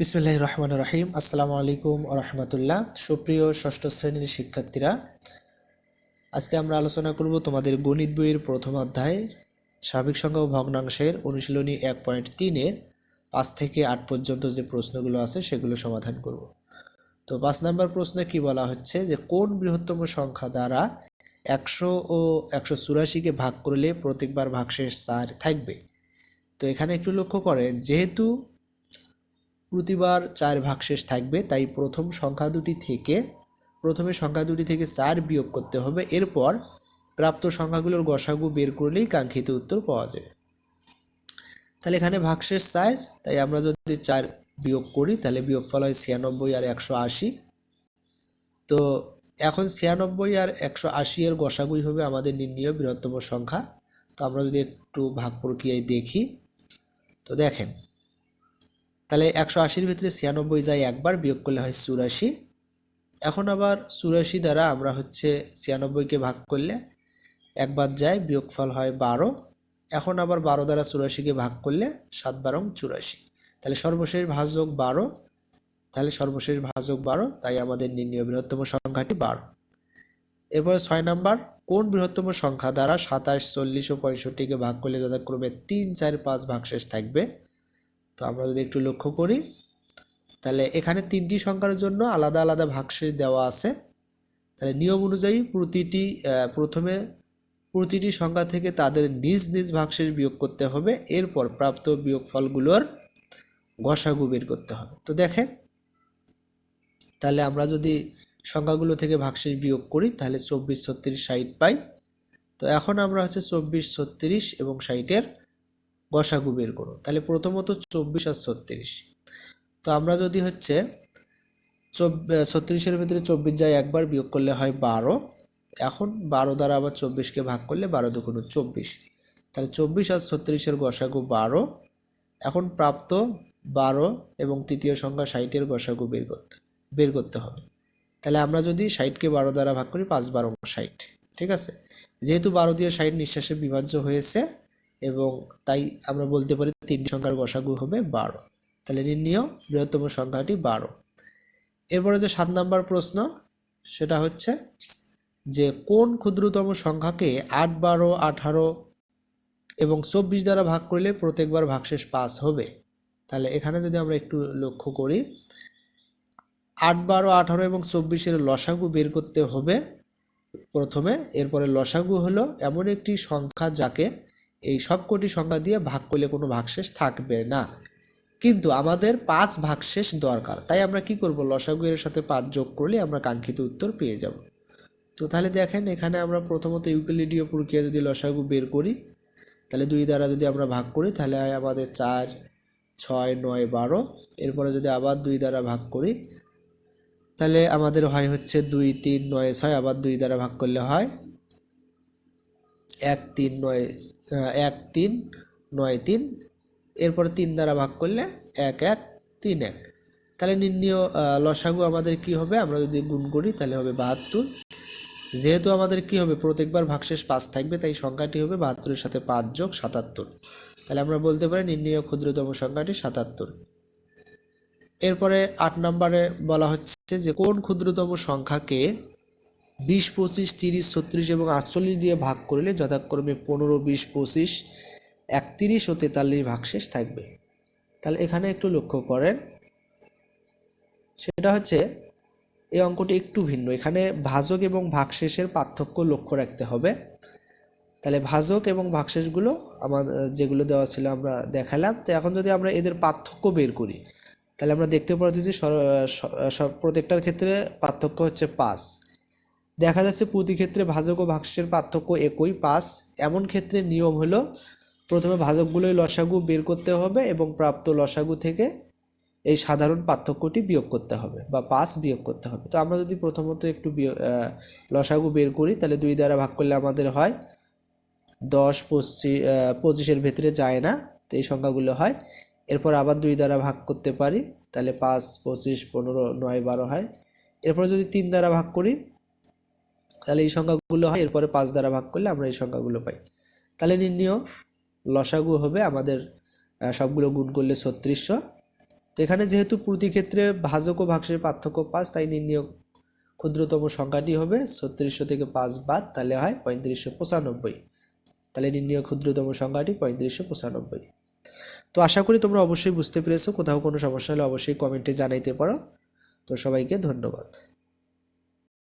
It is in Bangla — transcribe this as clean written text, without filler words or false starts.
বিসমিল্লাহির রহমানির রহিম। আসসালামু আলাইকুম ওয়া রাহমাতুল্লাহ। সুপ্রিয় ষষ্ঠ শ্রেণীর শিক্ষার্থীরা, আজকে আমরা আলোচনা করব তোমাদের গণিত বইয়ের প্রথম অধ্যায় স্বাভাবিক সংখ্যা ও ভগ্নাংশের অনুশীলনী 1.3-এর 5 থেকে 8 পর্যন্ত যে প্রশ্নগুলো আছে সেগুলো সমাধান করব। তো 5 নম্বর প্রশ্নে কি বলা হচ্ছে যে কোন বৃহত্তম সংখ্যা দ্বারা 100 ও 184-কে ভাগ করলে প্রত্যেকবার ভাগশেষ 4 থাকবে। তো এখানে একটু লক্ষ্য করেন, যেহেতু প্রতিবার 4 ভাগশেষ থাকবে, তাই প্রথমে সংখ্যা দুটি থেকে 4 বিয়োগ করতে হবে। এরপর প্রাপ্ত সংখ্যাগুলোর গসাগু বের করলেই কাঙ্ক্ষিত উত্তর পাওয়া যাবে। তাহলে এখানে ভাগশেষ 4, তাই আমরা যদি 4 বিয়োগ করি তাহলে বিয়োগফল হয় 96 আর 180। তো এখন 96 আর 180 এর গসাগুই হবে আমাদের নির্ণীয় বৃহত্তম সংখ্যা। তো আমরা যদি একটু ভাগ প্রক্রিয়ায় দেখি, তো দেখেন, তাহলে 180-র ভিতরে 96 যায় একবার, বিয়োগ করলে হয় 84। এখন আবার 84 দ্বারা আমরা 96-কে ভাগ করলে একবার যায়, বিয়োগফল হয় 12। এখন আবার 12 দ্বারা 84-কে ভাগ করলে 7 12 84। তাহলে সর্বশেষ ভাজক 12, তাই আমাদের নির্ণীয় বৃহত্তম সংখ্যাটি 12। এরপরে 6 নাম্বার, কোন বৃহত্তম সংখ্যা দ্বারা 27, 40 ও 65-কে ভাগ করলে যথাক্রমে 3, 4, 5 ভাগশেষ থাকবে। তো আমরা যদি একটু লক্ষ্য করি, তাহলে এখানে 3টি সংখ্যার জন্য আলাদা আলাদা ভাগশেষ দেওয়া আছে। তাহলে নিয়ম অনুযায়ী প্রথমে প্রতিটি সংখ্যা থেকে তাদের নিজ নিজ ভাগশেষ বিয়োগ করতে হবে, এরপর প্রাপ্ত বিয়োগফলগুলোর গসাগু বের করতে হবে। তো দেখেন, তাহলে আমরা যদি সংখ্যাগুলো থেকে ভাগশেষ বিয়োগ করি তাহলে 24, 36, 60 পাই। তো এখন আমরা 24, 36 এবং 60-এর গসাগু বের করব। তাহলে প্রথমত 24 আর 36। তো আমরা যদি 36-এর ভিতরে 24 যায় একবার, বিয়োগ করলে হয় 12। এখন 12 দ্বারা আবার 24-কে ভাগ করলে 12 2 24। তাহলে 24 আর 36-এর গসাগু 12। এখন প্রাপ্ত 12 এবং তৃতীয় সংখ্যা 60-এর গসাগু বের করতে হবে। তাহলে আমরা যদি 60-কে 12 দ্বারা ভাগ করি, 5 12 60। ঠিক আছে, যেহেতু 12 দিয়ে 60 নিঃশ্বাসে বিভাজ্য হয়েছে এবং তাই আমরা বলতে পারি 3 সংখ্যার গসাগু হবে 12। তাহলে নির্ণীয় বৃহত্তম সংখ্যাটি 12। এরপরে যে 7 নাম্বার প্রশ্ন, সেটা হচ্ছে যে কোন ক্ষুদ্রতম সংখ্যাকে 8, 12, 18 এবং 24 দ্বারা ভাগ করলে প্রত্যেকবার ভাগশেষ 5 হবে। তাহলে এখানে যদি আমরা একটু লক্ষ্য করি, 8, 12, 18 এবং 24-এর লসাগু বের করতে হবে প্রথমে। এরপরে লসাগু হলো এমন একটি সংখ্যা যাকে এই সবকটি সংখ্যা দিয়ে ভাগ করলে কোনো ভাগশেষ থাকবে না, কিন্তু আমাদের 5 ভাগশেষ দরকার। তাই আমরা কি করব, লসাগু এর সাথে 5 যোগ করলে আমরা কাঙ্ক্ষিত উত্তর পেয়ে যাব। তো তাহলে দেখেন, এখানে আমরা প্রথমত ইউক্লিডীয় প্রক্রিয়া যদি লসাগু বের করি, তাহলে 2 দ্বারা যদি আমরা ভাগ করি তাহলে হয় আমাদের 4, 6, 9, 12। এরপরে যদি আবার 2 দ্বারা ভাগ করি তাহলে আমাদের হয় 2, 3, 9, 6। আবার 2 দ্বারা ভাগ করলে হয় 1, 3, 9, 1, 3, 9, 3। এরপরে 3 দ্বারা ভাগ করলে 1, 1, 3, 1। তাহলে নির্ণীয় লসাগু আমাদের কি হবে, আমরা যদি গুণ করি তাহলে হবে 72। যেহেতু আমাদের কি হবে, প্রত্যেকবার ভাগশেষ 5 থাকবে, তাই সংখ্যাটি হবে 72-এর সাথে 5 যোগ 77। তাহলে আমরা বলতে পারি নির্ণীয় ক্ষুদ্রতম সংখ্যাটি 77। এরপরে 8 নম্বরে বলা হচ্ছে যে কোন ক্ষুদ্রতম সংখ্যাকে 20, 25, 30, 36 এবং 48 দিয়ে ভাগ করলে যথাক্রমে 15, 20, 25, 31 ও 43 ভাগশেষ থাকবে। তাহলে এখানে একটু লক্ষ্য করেন, সেটা এই অঙ্কটি একটু ভিন্ন। এখানে ভাজক এবং ভাগশেষের পার্থক্য লক্ষ্য রাখতে হবে। তাহলে ভাজক এবং ভাগশেষগুলো আমাদের যেগুলো দেওয়া ছিল আমরা দেখালাম। তো এখন যদি আমরা এদের পার্থক্য বের করি তাহলে আমরা দেখতে পাচ্ছি যে সব প্রত্যেকটার ক্ষেত্রে পার্থক্য 5। দেখা যাচ্ছে প্রতি ক্ষেত্রে ভাজক ও ভাগশেষের পার্থক্য একই 5। এমন ক্ষেত্রে নিয়ম হলো প্রথমে ভাজকগুলোই লসাগু বের করতে হবে এবং প্রাপ্ত লসাগু থেকে এই সাধারণ পার্থক্যটি বিয়োগ করতে হবে বা 5 বিয়োগ করতে হবে। তো আমরা যদি প্রথমত একটু লসাগু বের করি তাহলে 2 দ্বারা ভাগ করলে আমাদের হয় 10, 25-এর ভেতরে যায় না, তো এই সংখ্যাগুলো হয়। এরপর আবার 2 দ্বারা ভাগ করতে পারি, তাহলে 5, 25, 15, 9, 12 হয়। এরপর যদি 3 দ্বারা ভাগ করি তাহলে এই সংখ্যাগুলো হয়। এরপরে 5 দ্বারা ভাগ করলে আমরা এই সংখ্যাগুলো পাই। তাহলে নির্ণীয় লসাগু হবে আমাদের সবগুলো গুণ করলে 3600। তো এখানে যেহেতু প্রতি ক্ষেত্রে ভাজক ও ভাগশেষের পার্থক্য 5, তাই নির্ণীয় ক্ষুদ্রতম সংখ্যাটি হবে 3600 থেকে 5 বাদ, তাহলে হয় 3595। তাহলে নির্ণীয় ক্ষুদ্রতম সংখ্যাটি 3595। তো আশা করি তোমরা অবশ্যই বুঝতে পেরেছো। কোথাও কোনো সমস্যা হলে অবশ্যই কমেন্টে জানাইতে পারো। তো সবাইকে ধন্যবাদ।